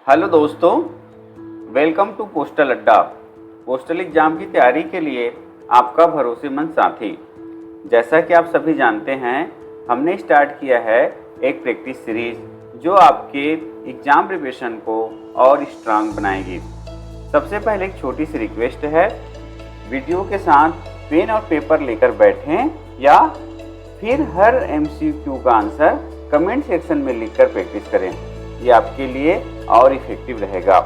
Hello दोस्तों, welcome to postal अड्डा। Postal exam की तैयारी के लिए आपका भरोसेमंद साथी। जैसा कि आप सभी जानते हैं, हमने स्टार्ट किया है एक प्रैक्टिस सीरीज जो आपके एग्जाम प्रिपरेशन को और स्ट्रांग बनाएगी। सबसे पहले एक छोटी सी रिक्वेस्ट है, वीडियो के साथ पेन और पेपर लेकर बैठें या फिर हर MCQ का आंसर कमेंट सेक्शन में लिखकर प्रैक्टिस करें। ये आपके लिए और इफेक्टिव रहेगा।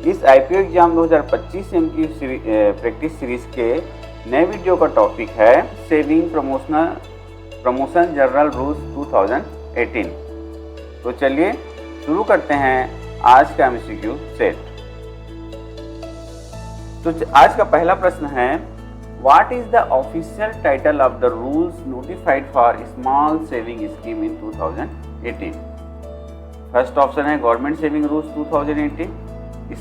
इस IPO exam 2025 MCQ practice series के नए वीडियो का टॉपिक है सेविंग प्रमोशन जनरल रूल्स 2018। तो चलिए शुरू करते हैं आज का MCQ सेट। तो आज का पहला प्रश्न है, what is the official title of the rules notified for small saving scheme in 2018? First option है government saving rules 2018,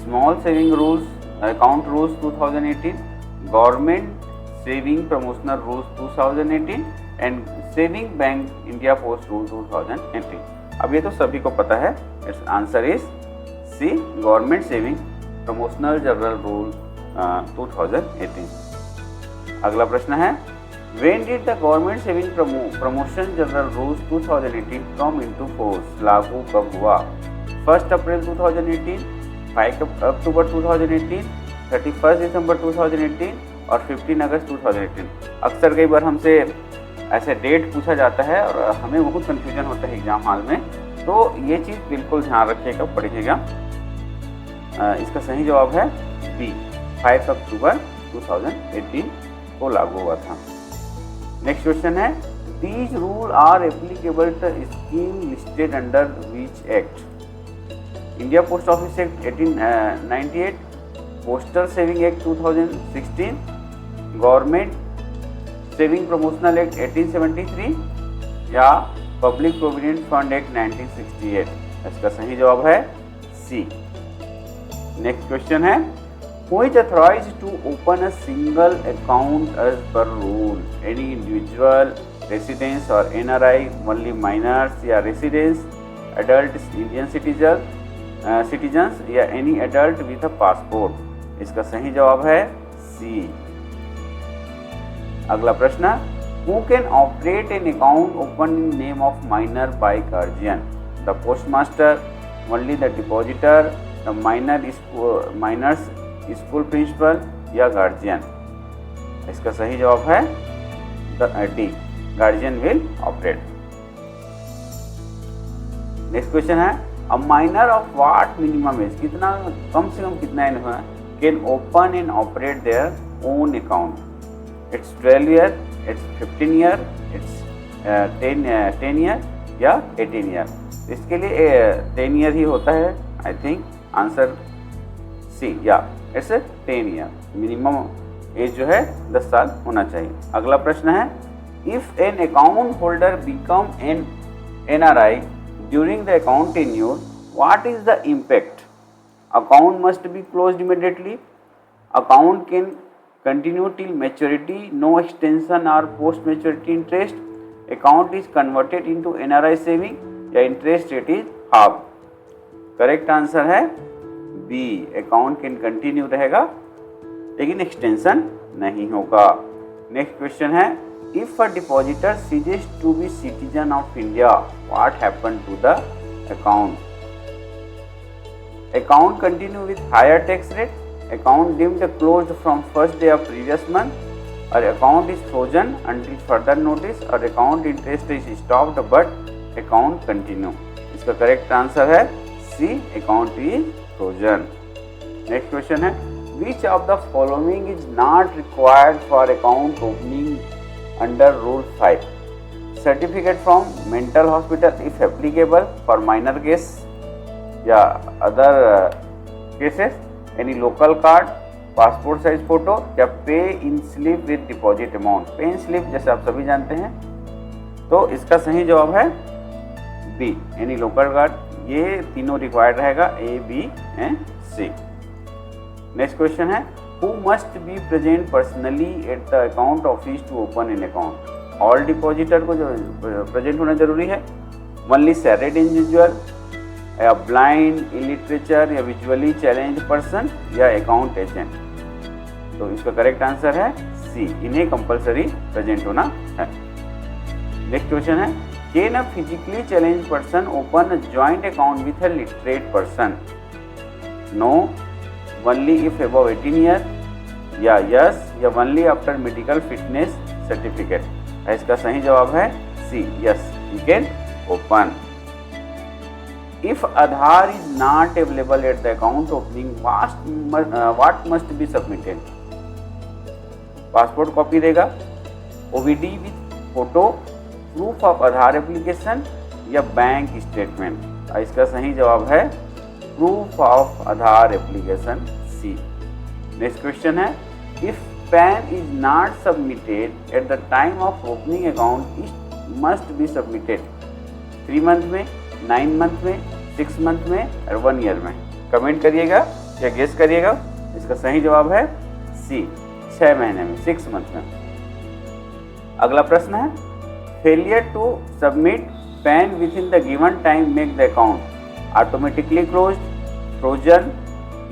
small saving rules account rules 2018, government saving promotional rules 2018 and saving bank India post rule 2018। अब ये तो सभी को पता है, it's answer is C, government saving promotional general rule 2018। अगला प्रश्न है, When did the government saving promotion general rules 2018 come into force? लागू कब हुआ? 1 अप्रैल 2018, 5 अक्टूबर 2018, 31 दिसंबर 2018 और 15 अगस्त 2018। अक्सर कई बार हमसे ऐसे डेट पूछा जाता है और हमें बहुत कन्फ्यूजन होता है एग्जाम हॉल में, तो ये चीज़ बिल्कुल ध्यान रखिएगा, पढ़िएगा। इसका सही जवाब है बी, 5 अक्टूबर 2018 को लागू हुआ था। नेक्स्ट क्वेश्चन है, these rule are applicable to scheme listed under which act? India post office act 1898, postal saving act 2016, government saving promotional act 1873 या पब्लिक प्रोविडेंट फंड एक्ट 1968? इसका सही जवाब है सी। नेक्स्ट क्वेश्चन है, who is authorized to open a single account as per rule? Any individual, residents or NRI, only minors या residents, adult Indian citizens या any adult with a passport? इसका सही जवाब है सी। अगला प्रश्न, who can operate an account open in name of minor by guardian? The postmaster, only the depositor, the minors school principal या guardian? इसका सही जवाब है D, guardian will operate. Next question है, a minor of what minimum age? कितना कम से कम कितना एज है can open and operate their own account? It's 12 year, it's 15 year, it's 10 year या 18 ईयर? इसके लिए 10 ईयर ही होता है, आई think answer C, yeah it's 10 year. Minimum age जो है 10 साल होना चाहिए। अगला प्रश्न है, if an account holder become an NRI during the account tenure, what is the impact? Account must be closed immediately, account can continue till maturity, no extension और post maturity interest, account is converted into NRI saving या interest rate is half? Correct answer है B, account can continue रहेगा लेकिन extension नहीं होगा। Next question है, if a depositor ceases to be citizen of India, what happen to the account? Account continue with higher tax rate, account deemed closed from first day of previous month, और account is frozen until further notice, और account interest is stopped but account continue? इसका correct answer है C, account is frozen. Next question है, which of the following is not required for account opening under rule 5? Certificate from mental hospital if applicable for minor case या other cases, any local card, passport size photo या पे इन slip with deposit amount? पे इन slip जैसे आप सभी जानते हैं, तो इसका सही जवाब है बी, एनी लोकल कार्ड। ये तीनों रिक्वायर्ड रहेगा, A, B and C. Next question है, who must be present personally at the account office to open an account? All depositor को जो प्रेजेंट होना जरूरी है, ओनली सैलरीड इंडिविजुअल, या ब्लाइंड, इलिटरेचर या विजुअली चैलेंज पर्सन या अकाउंट एजेंट। तो इसका करेक्ट आंसर है सी, इन्हें कंपलसरी प्रेजेंट होना है। नेक्स्ट क्वेश्चन है, can a physically challenge person open a joint account with a literate person? No, only if above 18 year, या यस, या only after medical fitness certificate. इसका सही जवाब है C, yes, you can open. If Aadhaar is not available at the account opening, what must be submitted? Passport copy देगा, OVD with photo, proof of Aadhaar application या bank statement. इसका सही जवाब है proof of Aadhaar application, C. Next question है, if PAN is not submitted at the time of opening account, it must be submitted 3 month में, 9 month में, 6 month में और 1 ईयर में। कमेंट करिएगा या गेस करिएगा। इसका सही जवाब है सी, 6 महीने में, 6 मंथ में। अगला प्रश्न है, failure to submit PAN within the given time make the account automatically closed, frozen,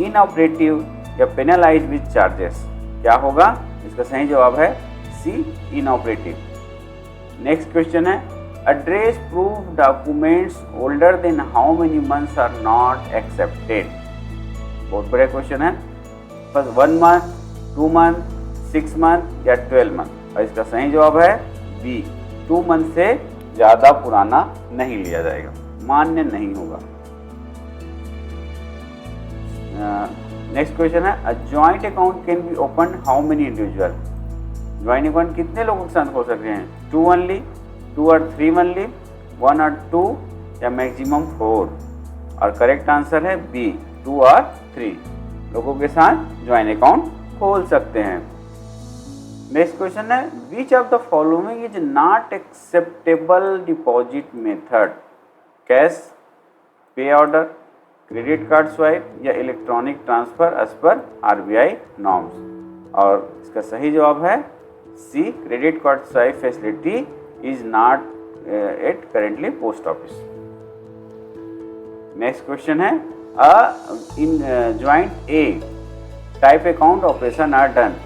inoperative या पेनलाइज विद चार्जेस। क्या होगा? इसका सही जवाब है सी, इनऑपरेटिव। नेक्स्ट क्वेश्चन है, address proof documents older than how many months are not accepted? बहुत बड़ा क्वेश्चन है। बस 1 मंथ, 2 मंथ, 6 मंथ या 12 मंथ। और इसका सही जवाब है बी, 2 मंथ से ज़्यादा पुराना नहीं लिया जाएगा, मान्य नहीं होगा। नेक्स्ट क्वेश्चन है, अ joint account can be open how many individual? Joint account कितने लोगों के साथ हो सकते हैं? 2 ओनली, 2 और 3 ओनली, 1 और 2 या मैक्सिमम 4। और करेक्ट आंसर है बी, 2 और 3 लोगों के साथ ज्वाइंट अकाउंट खोल सकते हैं। नेक्स्ट क्वेश्चन है, which of the following is not acceptable deposit method? Cash, pay order, credit card swipe या electronic transfer as per RBI norms. और इसका सही जवाब है C, credit card swipe facility is not at currently post office. Next question है, in joint A type account operation are done.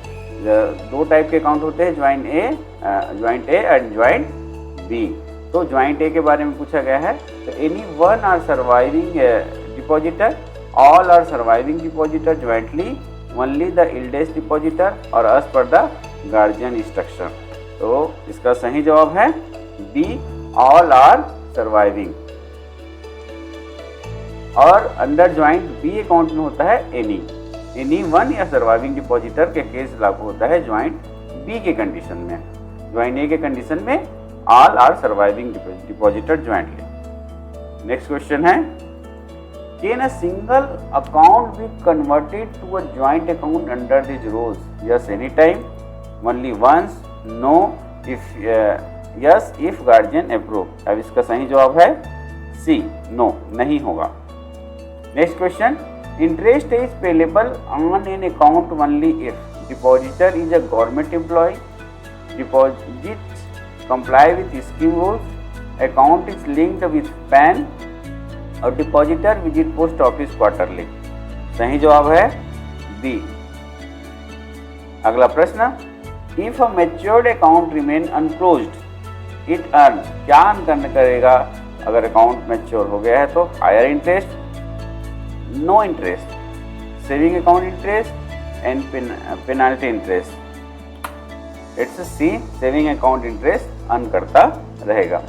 2 type के account होते हैं, joint A and joint B. तो ज्वाइंट ए के बारे में पूछा गया है। तो any one or surviving depositor, all are surviving depositor jointly, only the eldest depositor और as per the guardian instruction. तो इसका सही जवाब है बी, ऑल आर सर्वाइविंग। और अंडर ज्वाइंट बी अकाउंट में होता है एनी वन या सर्वाइविंग डिपॉजिटर के केस लागू होता है ज्वाइंट बी के कंडीशन में। ज्वाइंट ए के कंडीशन में all are surviving depositor jointly. Next question है, can a single account be converted to a joint account under this rules? Yes, any time, only once, no, if yes if guardian approve. अब इसका सही जवाब है C, no, नहीं होगा। Next question, interest is payable on an account only if depositor is a government employee, deposit comply with scheme rules, account is linked with PAN और depositor visit post office quarterly. सही जवाब है B. अगला प्रश्न, if a matured account remain unclosed it earn, क्या earn करेगा अगर account mature हो गया है? तो higher interest, no interest, saving account interest and penalty interest. It's C, saving account interest earn करता रहेगा।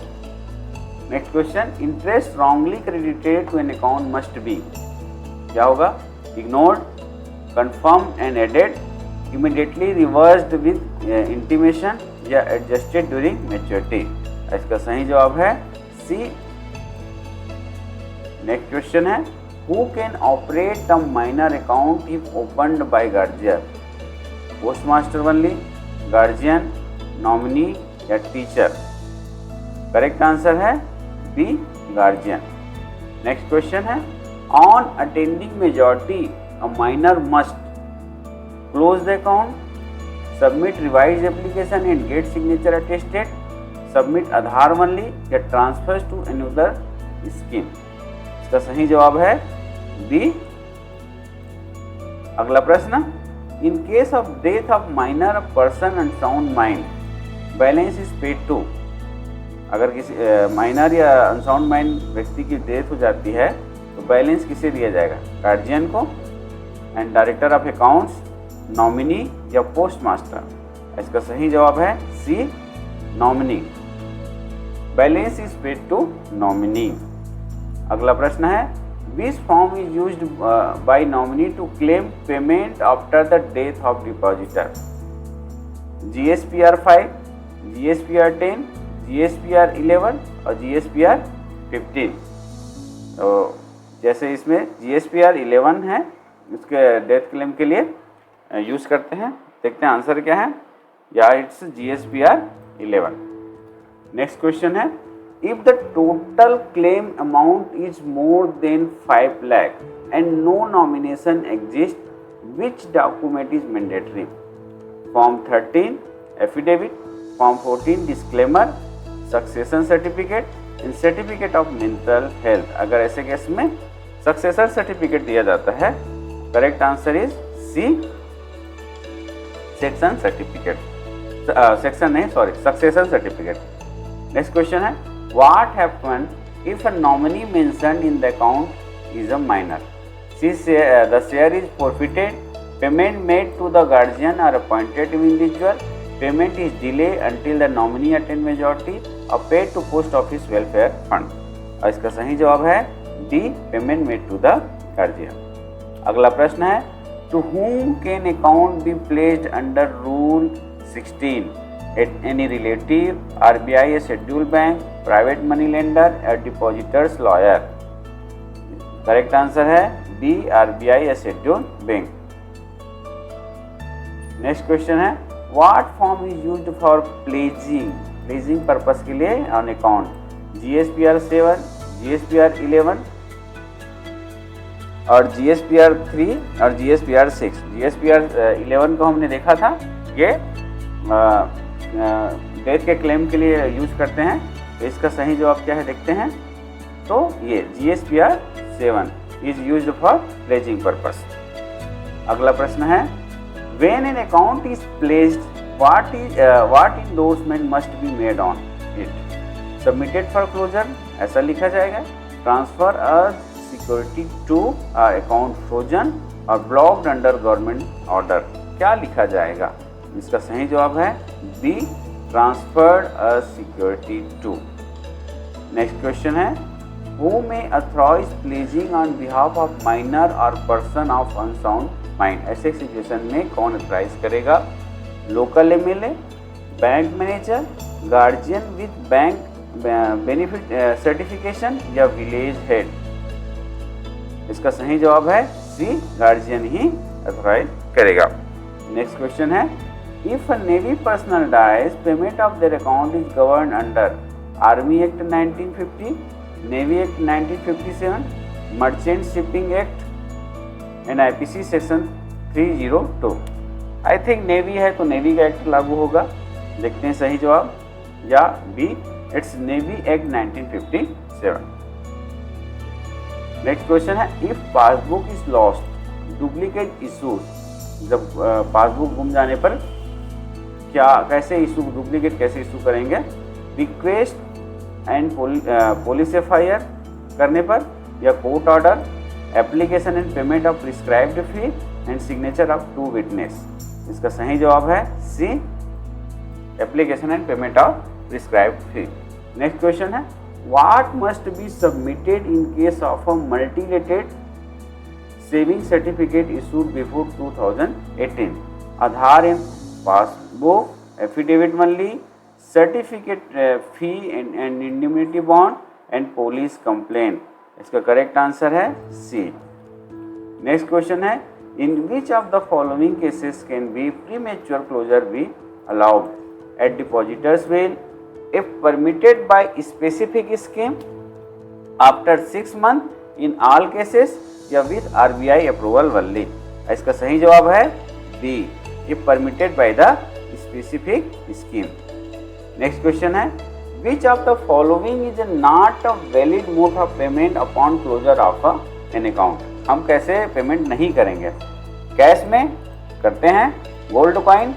Next question, interest wrongly credited to an account must be, क्या होगा? Ignored, confirm and added, immediately reversed with intimation या adjusted during maturity. इसका सही जवाब है C. Next question है, who can operate a minor account if opened by guardian? Postmaster only, guardian, nominee या teacher? Correct answer है B, guardian. Next question है, on attaining majority a minor must close the account, submit revised application and get signature attested, submit Aadhaar only या transfers to another scheme? इसका सही जवाब है B. अगला प्रश्न, in case of death of minor person unsound mind balance is paid to. अगर किसी minor या अनसाउंड माइंड व्यक्ति की डेथ हो जाती है तो बैलेंस किसे दिया जाएगा? गार्जियन को, and director of accounts, nominee या पोस्ट मास्टर। इसका सही जवाब है C, nominee. Balance is paid to nominee. अगला प्रश्न है, which form is used by nominee to claim payment after the death of depositor? GSPR 5, GSPR 10, GSPR 11 और GSPR 15। तो जैसे इसमें GSPR 11 है, उसके डेथ क्लेम के लिए यूज़ करते हैं। देखते हैं आंसर क्या है। या इट्स GSPR 11। नेक्स्ट क्वेश्चन है, if the total claim amount is more than 5 lakh and no nomination exist, which document is mandatory? Form 13 affidavit, form 14 disclaimer, succession certificate and certificate of mental health. अगर ऐसे case में successor certificate दिया जाता है। Correct answer is C, section certificate, section नहीं sorry succession certificate. Next question है, what happen if a nominee mentioned in the account is a minor? The share is forfeited, payment made to the guardian और appointed individual, payment is delay until the nominee attain majority or paid to post office welfare fund। और इसका सही जवाब है D, payment made to the guardian. अगला प्रश्न है, to whom can account be placed under rule 16? At any relative, RBI a scheduled bank, private money lender or depositors lawyer? Correct answer है B, RBI a scheduled bank। Next question है, what form is used for pledging? Pledging purpose के लिए on account? GSPR 7, GSPR 11 और GSPR 3 और GSPR 6। GSPR 11 को हमने देखा था, ये डेथ के क्लेम के लिए यूज करते हैं। तो इसका सही जवाब क्या है देखते हैं। तो ये GSPR 7 is used for pledging purpose. अगला प्रश्न है, when an account is placed, what endorsement must be made on it? Submitted for closure, ऐसा लिखा जाएगा। Transfer as security to account frozen और blocked under government order, क्या लिखा जाएगा? इसका सही जवाब है B, transferred as security to। Next question है, who may authorize pledging on behalf of minor or person of unsound mind? ऐसे सिचुएशन में कौन अथराइज करेगा? Local MLA, bank manager, guardian with bank benefit certification या village head? इसका सही जवाब है सी, गार्जियन ही अथराइज करेगा। नेक्स्ट क्वेश्चन है, if a navy personal dies, payment of their account is govern under army act 1950, navy act 1957, merchant shipping act and IPC section 302। I think navy है तो navy का act लागू होगा। देखते हैं सही जवाब, या B, it's navy act 1957। Next question है, if passbook is lost, duplicate issues. जब पासबुक गुम जाने पर क्या कैसे इशू, डुप्लीकेट कैसे इशू करेंगे? रिक्वेस्ट एंड पुलिस FIR करने पर, या court order, application and payment of prescribed fee and signature of 2 witness. इसका सही जवाब है C, application and payment of prescribed fee. Next question है, what must be submitted in case of a mutilated saving certificate issued before 2018? Aadhaar and passbook, affidavit मल्ली, certificate fee and indemnity bond and police complaint. इसका correct answer है C. Next question है, in which of the following cases can be premature closure be allowed? At depositor's will, if permitted by specific scheme, after 6 month, in all cases, या with RBI approval only? इसका सही जवाब है B, if permitted by the specific scheme. Next question है, which of the following is not a valid mode of payment upon closure of an account. हम कैसे payment नहीं करेंगे? कैश में करते हैं, gold coin,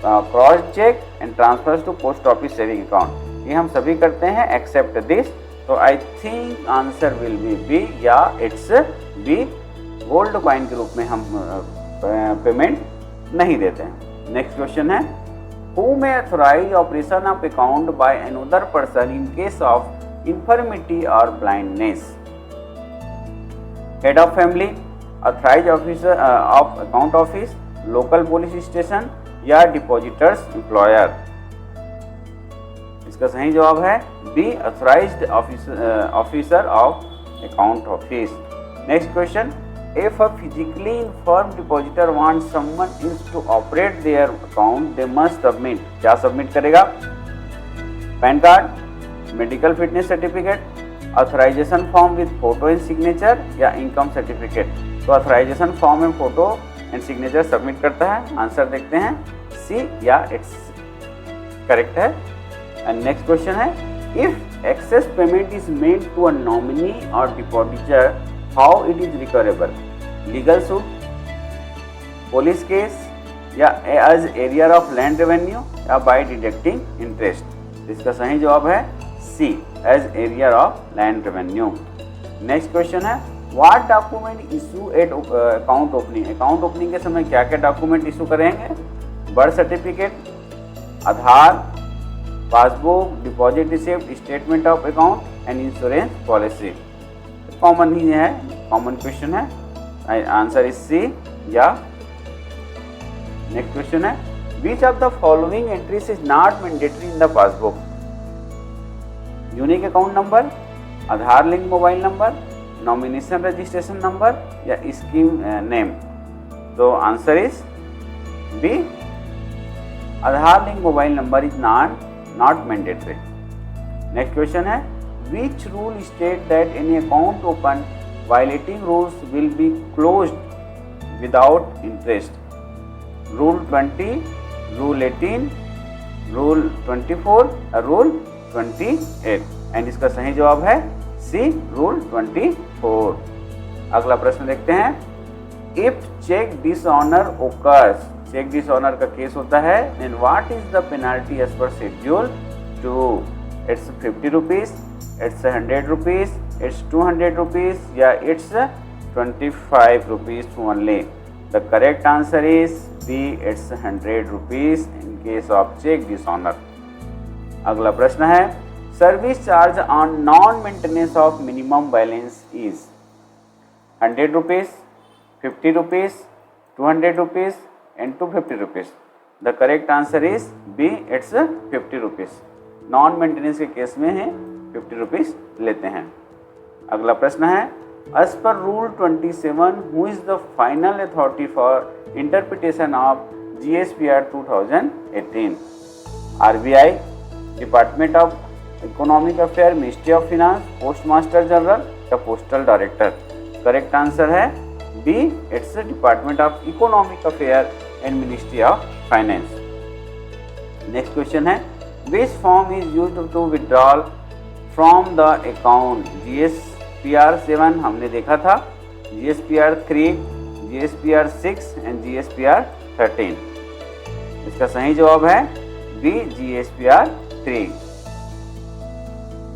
cross check and transfers to post office saving account, ये हम सभी करते हैं एक्सेप्ट दिस। तो I think answer will be B, या इट्स बी, गोल्ड कॉइन के रूप में हम पेमेंट नहीं देते हैं। नेक्स्ट क्वेश्चन है, who may authorise operation of account by another person in case of infirmity और blindness? Head of family, authorise officer of account office, local police station या डिपॉजिटर्स एम्प्लॉयर? इसका सही जवाब है B, authorised officer of account office. Next question, if a physically infirm depositor wants someone else to operate their account, they must submit, क्या submit करेगा? PAN card, medical fitness certificate, authorisation form with photo and signature या income certificate? तो authorisation form में photo and signature submit करता है। Answer देखते हैं C, yeah it's correct है। एंड नेक्स्ट क्वेश्चन है, if excess payment is made to a nominee और depositor, how it is recoverable? Legal suit, police case या as arrear of land revenue या by deducting interest? इसका सही जवाब है C, as arrear of land revenue. Next question है, what document issue at account opening? Account opening के समय क्या क्या डॉक्यूमेंट इशू करेंगे? Birth certificate, Aadhaar, passbook, deposit receipt, statement of account and insurance policy. Common ही है, कॉमन क्वेश्चन है, answer is C, yeah. Next question है, which of the following entries is not mandatory in the passbook? Unique account number, Aadhaar link mobile number, nomination registration number या scheme name? तो answer is B, Aadhaar link mobile number is not mandatory. Next question है, which rule state that any account open violating rules will be closed without interest? Rule 20, Rule 18, Rule 24 और Rule 28? And इसका सही जवाब है सी, Rule 24। अगला प्रश्न देखते हैं, if check dishonor occurs, check dishonour का केस होता है, then what is the penalty as per schedule 2? It's 50 rupees, it's 100 rupees, it's 200 rupees या it's 25 rupees only? The correct answer is B, it's 100 rupees in case of check dishonor। अगला प्रश्न है, service charge on non maintenance of minimum balance is 100 rupees, 50 rupees, 200 rupees and 250 rupees? The correct answer is B, it's 50 rupees। Non maintenance के case में है 50 rupees लेते हैं। अगला प्रश्न है, as per rule 27 who is the final authority for interpretation of GSPR 2018? RBI, department of economic affair, ministry of finance, post master general या postal director? Correct answer है B, it's department of economic affair and ministry of finance. Next question है, which form is used to withdrawal from the account? GSPR 7 हमने देखा था, GSPR 3, GSPR 6 and GSPR 13? इसका सही जवाब है बी, GSPR 3।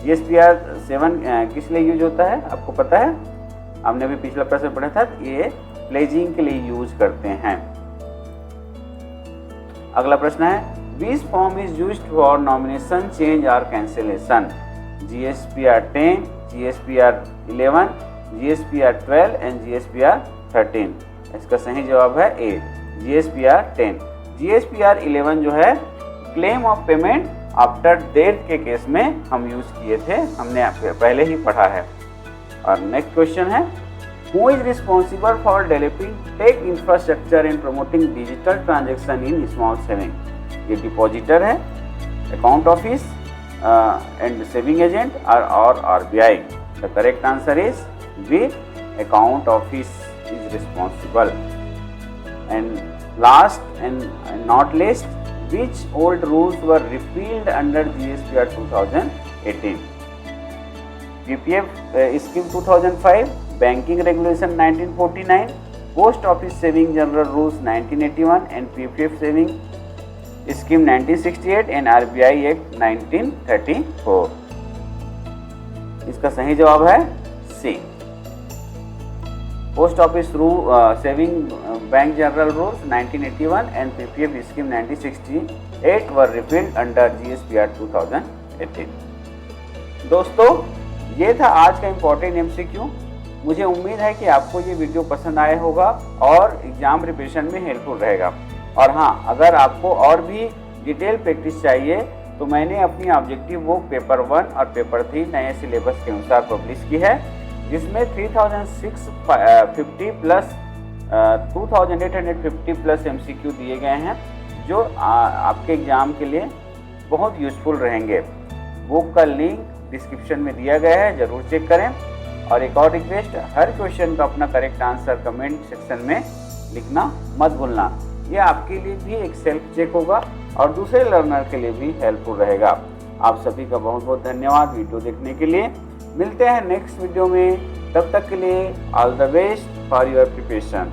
GSPR 7 किस लिए यूज होता है आपको पता है? हमने अभी पिछला प्रश्न पढ़ा था, ये प्लेजिंग के लिए यूज करते हैं। अगला प्रश्न है, which form is used for nomination change और cancellation? GSPR 10, GSPR 11, GSPR 12 and GSPR 13? इसका सही जवाब है ए, GSPR 10। GSPR 11 जो है claim of payment after death के केस में हम यूज किए थे, हमने पहले ही पढ़ा है। और नेक्स्ट क्वेश्चन है, who is responsible for developing tech infrastructure and promoting digital transaction in small saving? ये डिपॉजिटर है, account office and saving agent और RBI? The correct answer is B, account office is responsible. And last and not least, Which old rules were repealed under GSPR 2018? PPF scheme 2005, Banking Regulation 1949, Post Office Saving General Rules 1981 and PPF Saving Scheme 1968 and RBI Act 1934। इसका सही जवाब है C. Post office saving bank general rules 1981 and PPF scheme 1968 were repealed under GSPR 2018। दोस्तों, ये था आज का important MCQ. मुझे उम्मीद है कि आपको ये वीडियो पसंद आया होगा और एग्जाम प्रिपरेशन में हेल्पफुल रहेगा। और हाँ, अगर आपको और भी डिटेल प्रैक्टिस चाहिए तो मैंने अपनी ऑब्जेक्टिव बुक पेपर 1 और पेपर 3 नए सिलेबस के अनुसार पब्लिश की है, जिसमें 3650 प्लस 2850 प्लस एमसीक्यू दिए गए हैं, जो आपके एग्जाम के लिए बहुत यूजफुल रहेंगे। बुक का लिंक डिस्क्रिप्शन में दिया गया है, ज़रूर चेक करें। और एक और रिक्वेस्ट, हर क्वेश्चन का अपना करेक्ट आंसर कमेंट सेक्शन में लिखना मत भूलना। यह आपके लिए भी एक सेल्फ चेक होगा और दूसरे लर्नर के लिए भी हेल्पफुल रहेगा। आप सभी का बहुत बहुत धन्यवाद वीडियो देखने के लिए। मिलते हैं नेक्स्ट वीडियो में, तब तक के लिए all the best for your preparation.